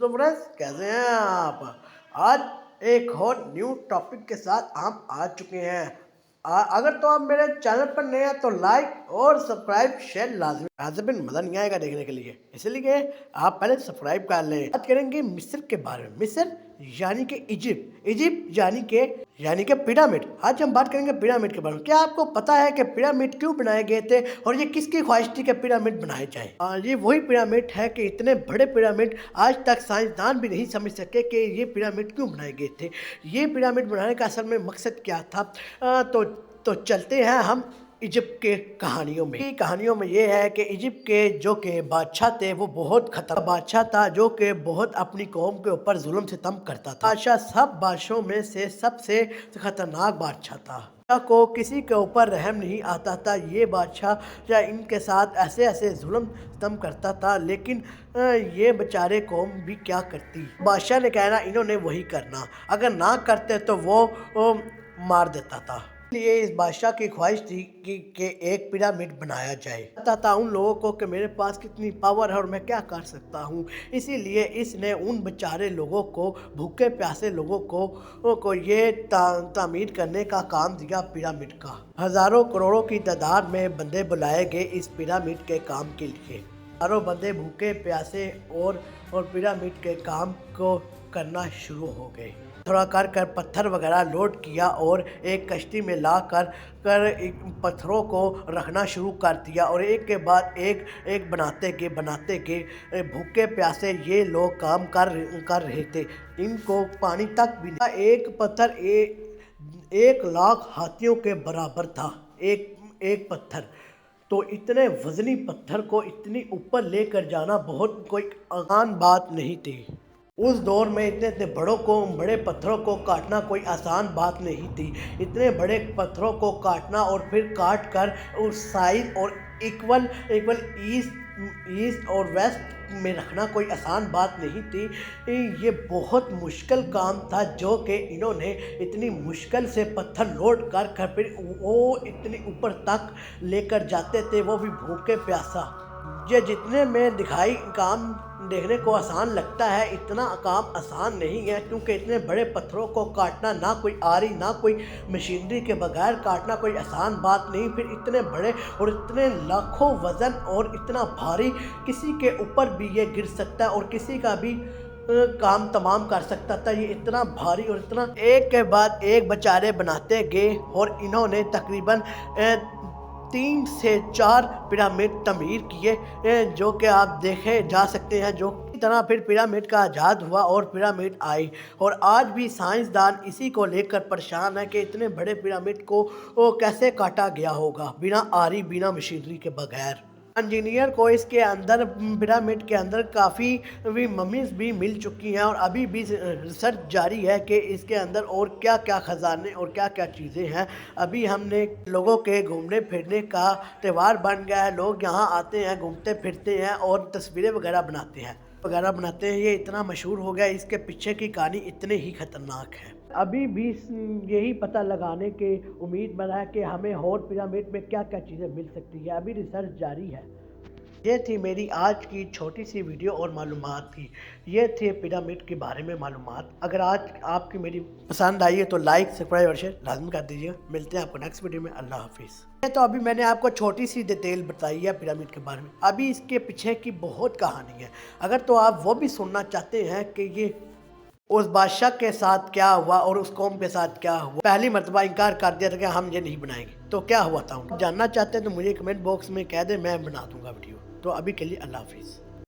तो फ्रेंड्स कैसे हैं आप। आज एक और न्यू टॉपिक के साथ हम आ चुके हैं। अगर तो आप मेरे चैनल पर नए हैं तो लाइक और सब्सक्राइब शेयर लाजमी। लाजमी मज़ा नहीं आएगा देखने के लिए, इसलिए आप पहले सब्सक्राइब कर लें। बात करेंगे मिस्र के बारे में। मिस्र यानी कि इजिप्ट, इजिप्ट यानी कि पिरामिड। आज हम बात करेंगे पिरामिड के बारे में। क्या आपको पता है कि पिरामिड क्यों बनाए गए थे और ये किसकी ख्वाहिश थी कि पिरामिड बनाए जाए। ये वही पिरामिड है कि इतने बड़े पिरामिड आज तक साइंसदान भी नहीं समझ सके कि ये पिरामिड क्यों बनाए गए थे। ये पिरामिड बनाने का असल में मकसद क्या था। तो चलते हैं हम इजिप्ट के कहानियों में ये है कि इजिप्ट के जो के बादशाह थे वो बहुत खतरनाक बादशाह था, जो कि बहुत अपनी कौम के ऊपर जुल्म सितम करता था। बादशाह सब बादशाहों में से सबसे खतरनाक बादशाह था को किसी के ऊपर रहम नहीं आता था। ये बादशाह या इनके साथ ऐसे ऐसे जुल्म सितम करता था, लेकिन ये बेचारे कौम भी क्या करती। बादशाह ने कहना इन्होंने वही करना, अगर ना करते तो वो मार देता था। इसलिए इस बादशाह की ख्वाहिश थी कि एक पिरामिड बनाया जाए। पता था उन लोगों को कि मेरे पास कितनी पावर है और मैं क्या कर सकता हूँ। इसीलिए इसने उन बेचारे लोगों को, भूखे प्यासे लोगों को ये तामीर करने का काम दिया पिरामिड का। हज़ारों करोड़ों की तादाद में बंदे बुलाए गए इस पिरामिड के काम के लिए। हज़ारों बंदे भूखे प्यासे और पिरामिड के काम को करना शुरू हो गए। थोड़ा कर पत्थर वगैरह लोड किया और एक कश्ती में ला कर पत्थरों को रखना शुरू कर दिया और एक के बाद एक बनाते गए भूखे प्यासे ये लोग काम कर रहे थे। इनको पानी तक भी नहीं। एक पत्थर 1,00,000 हाथियों के बराबर था। एक पत्थर तो इतने वजनी पत्थर को इतनी ऊपर लेकर जाना बहुत कोई आसान बात नहीं थी। उस दौर में इतने बड़े पत्थरों को काटना कोई आसान बात नहीं थी। इतने बड़े पत्थरों को काटना और फिर काट कर उस साइज और इक्वल ईस्ट और वेस्ट में रखना कोई आसान बात नहीं थी। ये बहुत मुश्किल काम था जो कि इन्होंने इतनी मुश्किल से पत्थर लोड कर फिर वो इतनी ऊपर तक लेकर जाते थे, वो भी भूखे प्यासा। ये जितने में दिखाई काम देखने को आसान लगता है, इतना काम आसान नहीं है, क्योंकि इतने बड़े पत्थरों को काटना ना कोई आरी ना कोई मशीनरी के बगैर काटना कोई आसान बात नहीं। फिर इतने बड़े और इतने लाखों वज़न और इतना भारी, किसी के ऊपर भी ये गिर सकता है और किसी का भी काम तमाम कर सकता था। ये इतना भारी और इतना एक के बाद एक बेचारे बनाते गए और इन्होंने तकरीबन 3 से 4 पिरामिड तमीर किए, जो कि आप देखे जा सकते हैं। जो इस तरह फिर पिरामिड का आज़ाद हुआ और पिरामिड आई, और आज भी साइंसदान इसी को लेकर परेशान है कि इतने बड़े पिरामिड को कैसे काटा गया होगा बिना आरी बिना मशीनरी के बगैर। इंजीनियर को इसके अंदर पिरामिड के अंदर काफ़ी ममीज़ भी मिल चुकी हैं और अभी भी रिसर्च जारी है कि इसके अंदर और क्या क्या ख़जाने और क्या क्या चीज़ें हैं। अभी हमने लोगों के घूमने फिरने का त्यौहार बन गया है। लोग यहाँ आते हैं, घूमते फिरते हैं और तस्वीरें वगैरह बनाते हैं। ये इतना मशहूर हो गया, इसके पीछे की कहानी इतने ही ख़तरनाक है। अभी भी यही पता लगाने की उम्मीद बना है कि हमें और पिरामिड में क्या क्या चीज़ें मिल सकती है। अभी रिसर्च जारी है। ये थी मेरी आज की छोटी सी वीडियो और मालूमात थी। ये थे पिरामिड के बारे में मालूमात। अगर आज आपकी मेरी पसंद आई है तो लाइक सब्सक्राइब और शेयर लाजमी कर दीजिएगा। मिलते हैं आपको नेक्स्ट वीडियो में। अल्लाह हाफिज़। तो अभी मैंने आपको छोटी सी डिटेल बताई है पिरामिड के बारे में। अभी इसके पीछे की बहुत कहानी है। अगर तो आप वो भी सुनना चाहते हैं कि ये उस बादशाह के साथ क्या हुआ और उस कौम के साथ क्या हुआ, पहली मरतबा इनकार कर दिया था कि हम ये नहीं बनाएंगे, तो क्या हुआ था, जानना चाहते हैं तो मुझे कमेंट बॉक्स में कह दें, मैं बना दूंगा वीडियो। तो अभी के लिए अल्लाह हाफिज़।